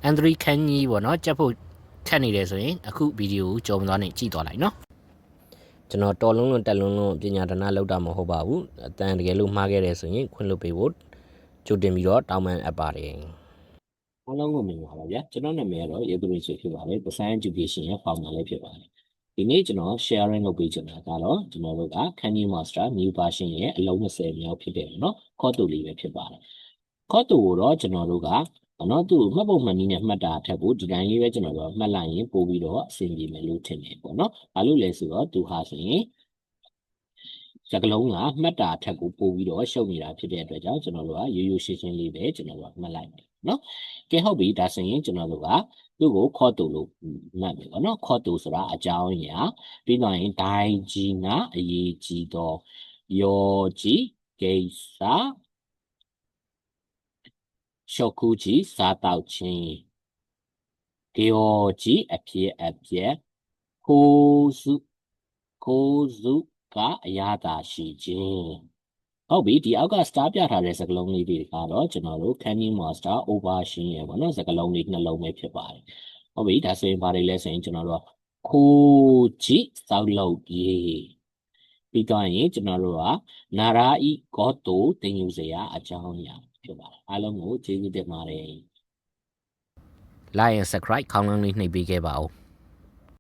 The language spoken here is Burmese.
Android ခန်းကြီးပေါ့နော်ကြက်ဖို့ခက်နေတယ်ဆိုရင်အခုဗီဒီယိုကိုကြော်မသွားနဲ့ကြည့်သွားလိုက်နော်ကျွန်တော်တော်လုံးလုံးတက်လုံးလုံးပညာဒနာလောက်တာမဟုတ်ပါဘူးအတန်တကယ်လို့မှားခဲ့တယ်ဆိုရင်ခွင့်လွှတ်ပေးဖို့ကြိုတင်ပြီးတော့တောင်းပန်အပ်ပါတယ်အားလုံးကိုမြင်ပါပါဗျာကျွန်တော်နာမည်ကတော့ရေသူရရှိဖြစ်ပါတယ် Design Education ရဲ့ founder လည်းဖြစ်ပါတယ်ဒီနေ့ကျွန်တော် sharing လုပ်ပေးချင်တာကတော့ကျွန်တော်တို့က Candy Master new version ရဲ့အလုံး20မြောက်ဖြစ်တယ်เนาะခေါ်တူလေးပဲဖြစ်ပါတယ်ခေါ်တူကိုတော့ကျွန်တော်တို့ကနော်သူမှတ်ပုံမှန်နည်းနဲ့မှတ်တာထက်ကိုဒီတိုင်းလေးပဲကျွန်တော်တို့မှတ်လိုက်ရင်ပို့ပြီးတော့အဆင်ပြေမယ်လို့ထင်တယ်ပေါ့နော်။ဘာလို့လဲဆိုတော့သူဟာဆိုရင်စကလုံးကမှတ်တာထက်ကိုပို့ပြီးတော့ရှုပ်နေတာဖြစ်တဲ့အတွက်ကြောင့်ကျွန်တော်တို့ကရိုးရိုးရှင်းရှင်းလေးပဲကျွန်တော်တို့ကမှတ်လိုက်မယ်နော်။ကဲဟုတ်ပြီဒါဆိုရင်ကျွန်တော်တို့ကသူ့ကိုခေါ်တူလို့မှတ်မယ်ပေါ့နော်။ခေါ်တူဆိုတာအကြောင်းအရာပြီးတော့ရင်ဒိုင်ကြီးကအရေးကြီးတော့ယောကြီးကိစ္စရှော့ကူကြီးစားတောက်ခြင်းဂေယောကြီးအဖြစ်ခိုးစုကအရာသာရှိခြင်းဟုတ်ပြီဒီအောက်က star ပြထားတဲ့စကားလုံးလေးတွေကတော့ကျွန်တော်တို့ Candy Master over ရှင်းရပါတော့စကားလုံးလေးနှလုံးပဲဖြစ်ပါတယ်ဟုတ်ပြီဒါဆိုရင်ဘာတွေလဲဆိုရင်ကျွန်တော်တို့ခိုးကြီးစောက်လုပ်ပြီးပြီးတော့ရင်ကျွန်တော်တို့ကနာရာဤဂေါတိုတင်ယူစရာအကြောင်းအရာဖြစ်ပါတယ်အားလုံးကိုကျေးဇူးတင်ပါတယ် like and subscribe ခေါင်းလုံးလေးနှိပ်ပေးခဲ့ပါဦး